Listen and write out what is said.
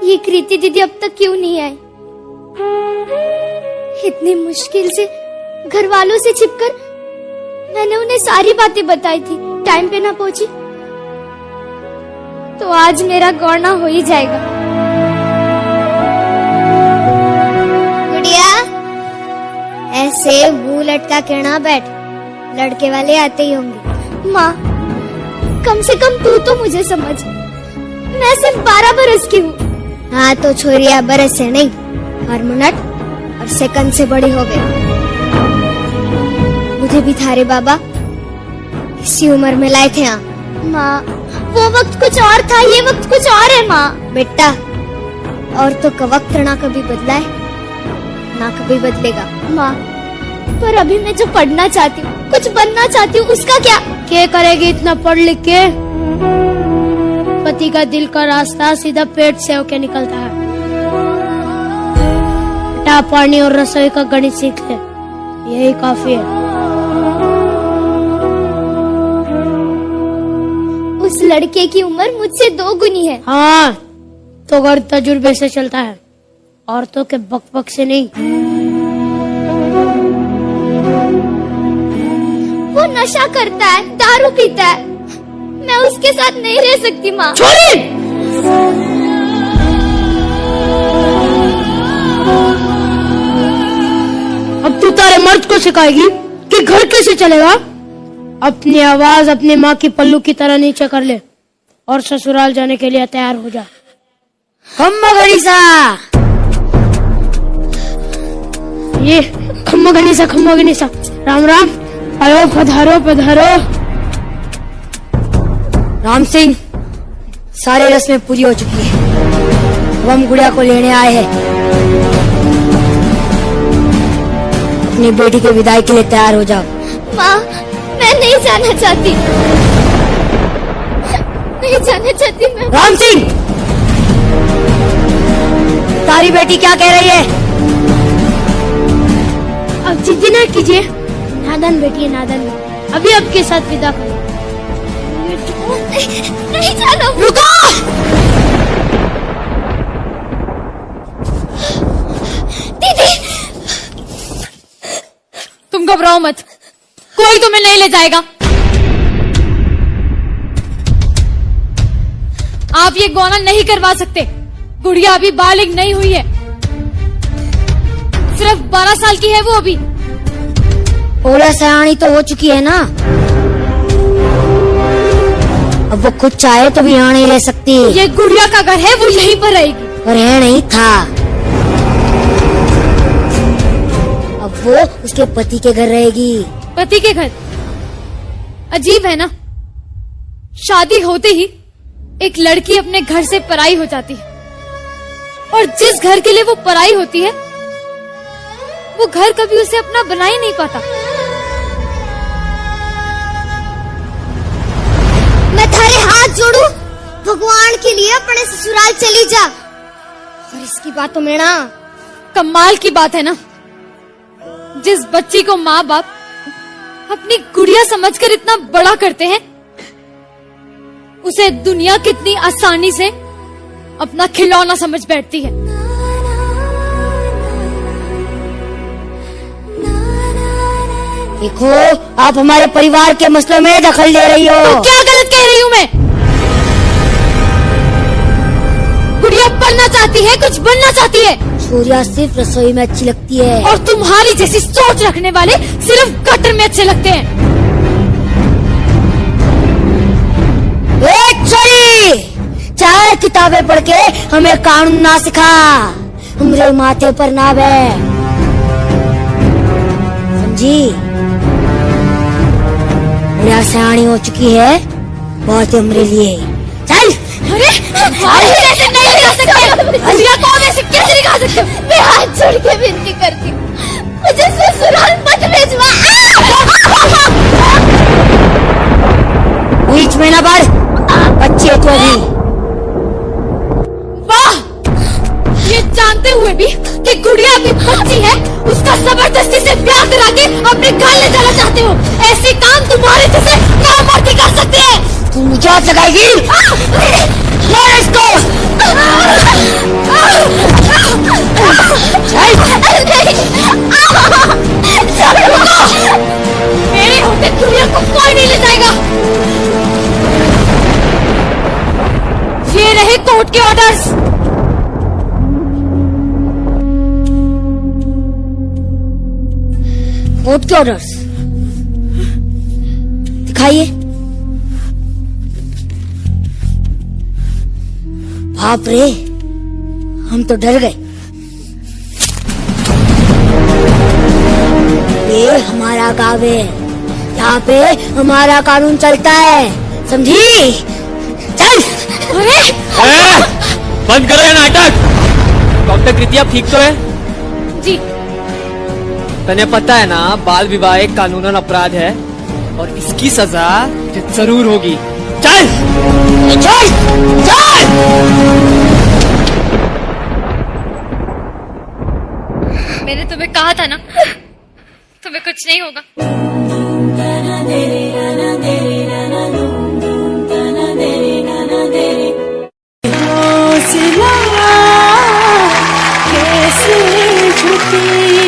ये कृति दीदी अब तक क्यों नहीं आई? इतनी मुश्किल से घर वालों से छिपकर मैंने उन्हें सारी बातें बताई थी। टाइम पे ना पहुंची तो आज मेरा गौना हो ही जाएगा। गुड़िया, ऐसे मुंह लटका के ना बैठ, लड़के वाले आते ही होंगे। माँ, कम से कम तू तो मुझे समझ, मैं सिर्फ 12 बरस की हूँ। हाँ तो छोरिया बरस से नहीं, हर मिनट और सेकंड से बड़ी हो गई। मुझे भी थारे बाबा इसी उम्र में लाए थे यहाँ। माँ, वो वक्त कुछ और था, ये वक्त कुछ और है। माँ बेटा, और तो का वक्त ना कभी बदला है ना कभी बदलेगा। माँ, पर अभी मैं जो पढ़ना चाहती हूँ, कुछ बनना चाहती हूँ, उसका क्या करेगी इतना पढ़ लिख के? पति का दिल का रास्ता सीधा पेट से होके निकलता है। बेटा, पानी और रसोई का गणित सीख ले, यही काफी है। उस लड़के की उम्र मुझसे 2 गुनी है। हाँ, तो गैर तजुर्बे से चलता है, औरतों के बकबक से नहीं। वो नशा करता है, दारू पीता है, मैं उसके साथ नहीं रह सकती। माँ, छोड़ी! अब तू तारे मर्द को सिखाएगी कि घर कैसे चलेगा? अपनी आवाज अपनी माँ की पल्लू की तरह नीचे कर ले और ससुराल जाने के लिए तैयार हो जा। खम्मा गणिसा, ये खम्मा गणिसा, राम राम, आयो पधारो पधारो। राम सिंह, सारी रस्में पूरी हो चुकी है, अब हम गुड़िया को लेने आए हैं। अपनी बेटी की विदाई के लिए तैयार हो जाओ। माँ, मैं नहीं जाना चाहती, नहीं जाना चाहती मैं। राम सिंह, तारी बेटी क्या कह रही है? अब जिद्दी ना कीजिए, नादान बेटी है, नादान। अभी आपके साथ विदा करो। नहीं जाना। रुको! दीदी, तुम घबराओ मत, कोई तुम्हें नहीं ले जाएगा। आप ये गौना नहीं करवा सकते, गुड़िया अभी बालिग नहीं हुई है, सिर्फ 12 साल की है वो अभी। ओला सयानी तो हो चुकी है ना, अब वो खुद चाहे तो भी यहाँ नहीं रह सकती। ये गुड़िया का घर है, वो यहीं पर रहेगी। पर है नहीं था, अब वो उसके पति के घर रहेगी। पति के घर? अजीब है ना, शादी होते ही एक लड़की अपने घर से पराई हो जाती है, और जिस घर के लिए वो पराई होती है वो घर कभी उसे अपना बना ही नहीं पाता। मैं थारे हाथ जोड़ू, भगवान के लिए अपने ससुराल चली जा। और इसकी बातों में ना कमाल की बात है ना, जिस बच्ची को माँ बाप अपनी गुड़िया समझकर इतना बड़ा करते हैं, उसे दुनिया कितनी आसानी से अपना खिलौना समझ बैठती है। देखो, आप हमारे परिवार के मसलों में दखल ले रही हो। तो क्या गलत कह रही हूँ मैं? गुड़िया पढ़ना चाहती है, कुछ बनना चाहती है। सूर्या सिर्फ रसोई में अच्छी लगती है, और तुम्हारी जैसी सोच रखने वाले सिर्फ गटर में अच्छे लगते हैं। चाहे किताबें पढ़ के हमें कानून ना सिखा, हमारे माथे पर ना बैठ, समझी? गुड़िया सयानी हो चुकी है, बहुत हमारे लिए। चल। अरे ऐसे नहीं दिखा सकते, गुड़िया को ऐसे कैसे दिखा सकते? मैं हाथ जोड़ के विनती करती हूँ, मुझे ससुराल मत भेजवा। बीच में ना बढ़, बच्चे तो भी। वाह, ये जानते हुए भी कि गुड़िया अभी बच्ची है, उसका जबरदस्ती से ब्याह करा के अपने घर ले जाना चाहते हो। ऐसे काम तुम्हारे जैसे नामर्दी कर सकते हैं। तू मुझे हाथ लगाएगी? मार इसको। ये कोर्ट के ऑर्डर्स। कोर्ट के ऑर्डर्स दिखाइए। बाप रे, हम तो डर गए। ये हमारा गाँव है, यहाँ पे हमारा कानून चलता है, समझी? चल। अरे बंद करो ये नाटक। डॉक्टर कृतिया ठीक तो है? जी। तने पता है ना, बाल विवाह एक कानूनन अपराध है और इसकी सजा जरूर होगी। चल चल चल। मैंने तुम्हें कहा था ना, तुम्हें कुछ नहीं होगा। कैसे झुकी